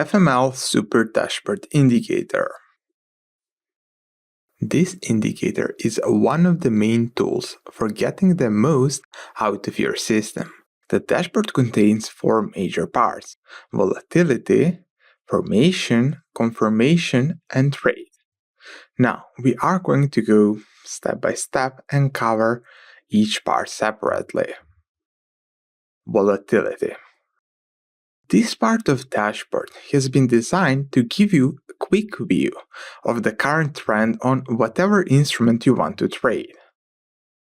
FML Super Dashboard Indicator. This indicator is one of the main tools for getting the most out of your system. The dashboard contains four major parts: volatility, formation, confirmation, and trade. Now, we are going to go step by step and cover each part separately. Volatility. This part of dashboard has been designed to give you a quick view of the current trend on whatever instrument you want to trade.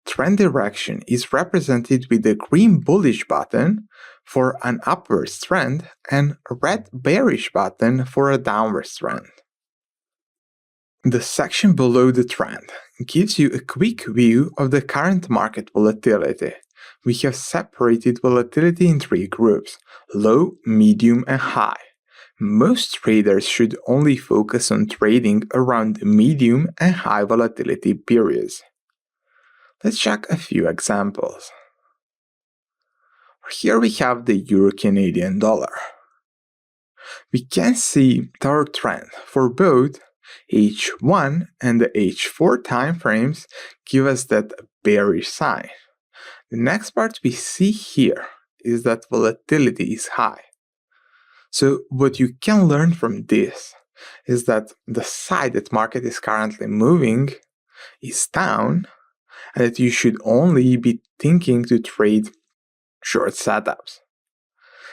Trend direction is represented with the green bullish button for an upwards trend and red bearish button for a downwards trend. The section below the trend gives you a quick view of the current market volatility. We have separated volatility in three groups: low, medium, and high. Most traders should only focus on trading around medium and high volatility periods. Let's check a few examples. Here we have the Euro-Canadian dollar. We can see our trend for both H1 and the H4 timeframes give us that bearish sign. The next part we see here is that volatility is high. So what you can learn from this is that the side that market is currently moving is down, and that you should only be thinking to trade short setups.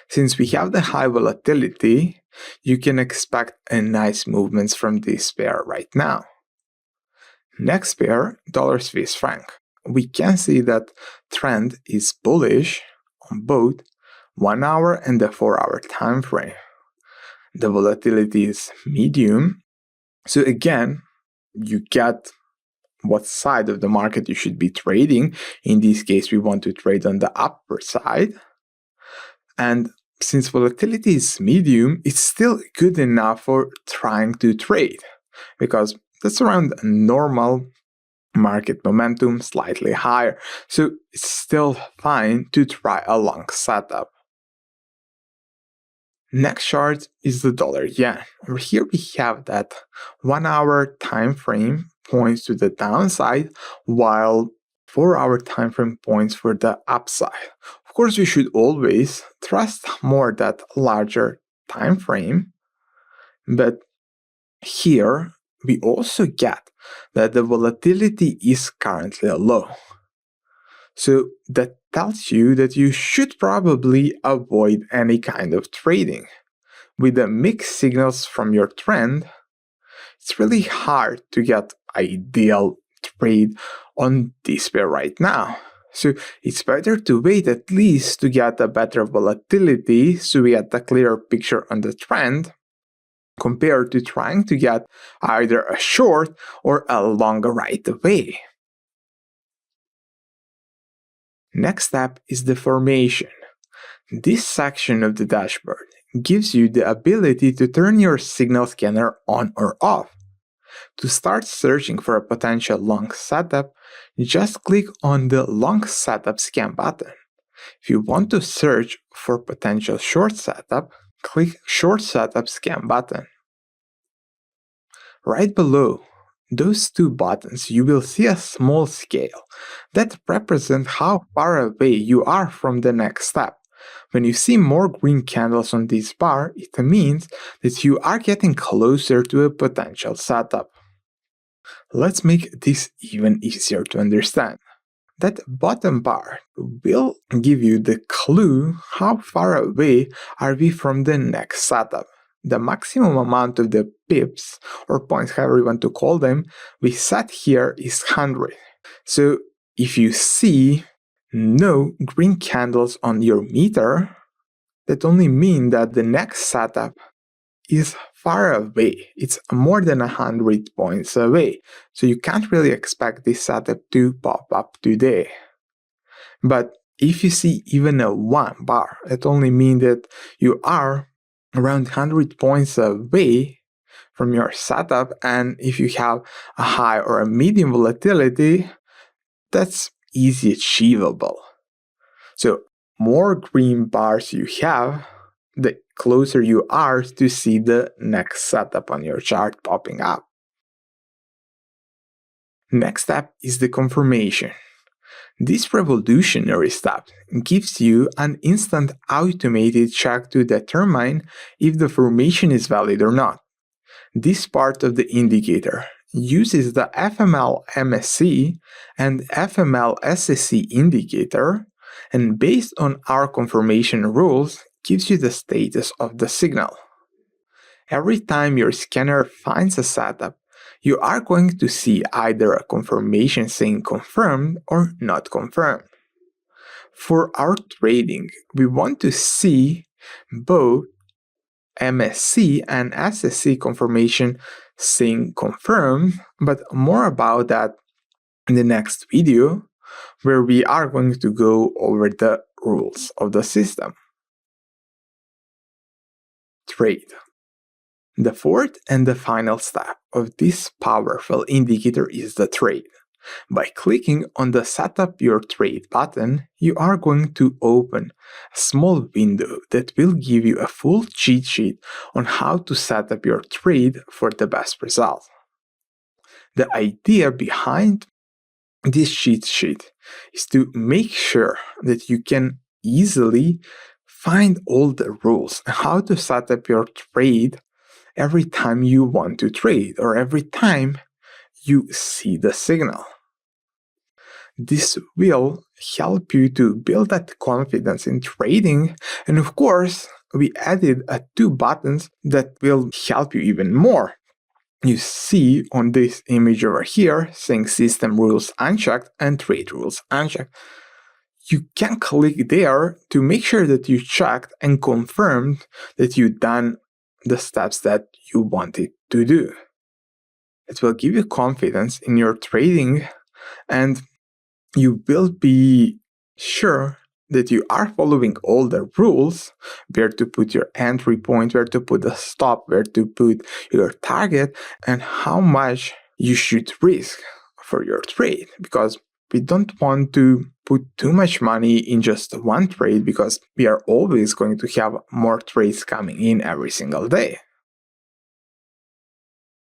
Since we have the high volatility, you can expect a nice movements from this pair right now. Next pair, dollar Swiss franc. We can see that trend is bullish on both 1 hour and the 4 hour time frame. The volatility is medium. So again, you get what side of the market you should be trading. In this case, we want to trade on the upper side. And since volatility is medium, it's still good enough for trying to trade, because that's around normal market momentum, slightly higher. So it's still fine to try a long setup. Next chart is the dollar yen. Over here we have that 1 hour time frame points to the downside, while 4 hour time frame points for the upside. Of course, we should always trust more that larger time frame, but here we also get that the volatility is currently low. So that tells you that you should probably avoid any kind of trading. With the mixed signals from your trend, it's really hard to get ideal trade on this pair right now. So it's better to wait at least to get a better volatility so we get a clearer picture on the trend, compared to trying to get either a short or a long right away. Next step is the formation. This section of the dashboard gives you the ability to turn your signal scanner on or off. To start searching for a potential long setup, just click on the long setup scan button. If you want to search for potential short setup, click short setup scan button. Right below those two buttons, you will see a small scale that represents how far away you are from the next step. When you see more green candles on this bar, it means that you are getting closer to a potential setup. Let's make this even easier to understand. That bottom bar will give you the clue how far away are we from the next setup. The maximum amount of the pips, or points, however you want to call them, we set here is 100. So if you see no green candles on your meter, that only means that the next setup is far away. It's more than 100 points away. So you can't really expect this setup to pop up today. But if you see even a 1 bar, it only means that you are around 100 points away from your setup, and if you have a high or a medium volatility, that's easy achievable. So more green bars you have, the closer you are to see the next setup on your chart popping up. Next step is the confirmation. This revolutionary step gives you an instant automated check to determine if the formation is valid or not. This part of the indicator uses the FML MSC and FML SSC indicator, and based on our confirmation rules, gives you the status of the signal. Every time your scanner finds a setup, you are going to see either a confirmation saying confirmed or not confirmed. For our trading, we want to see both MSC and SSC confirmation saying confirmed, but more about that in the next video, where we are going to go over the rules of the system. Trade. The fourth and the final step of this powerful indicator is the trade. By clicking on the Setup Your Trade button, you are going to open a small window that will give you a full cheat sheet on how to set up your trade for the best result. The idea behind this cheat sheet is to make sure that you can easily find all the rules and how to set up your trade every time you want to trade or every time you see the signal. This will help you to build that confidence in trading, and of course, we added 2 buttons that will help you even more. You see on this image over here saying System Rules Unchecked and Trade Rules Unchecked. You can click there to make sure that you checked and confirmed that you've done the steps that you wanted to do. It will give you confidence in your trading, and you will be sure that you are following all the rules, where to put your entry point, where to put the stop, where to put your target, and how much you should risk for your trade, because we don't want to put too much money in just one trade, because we are always going to have more trades coming in every single day.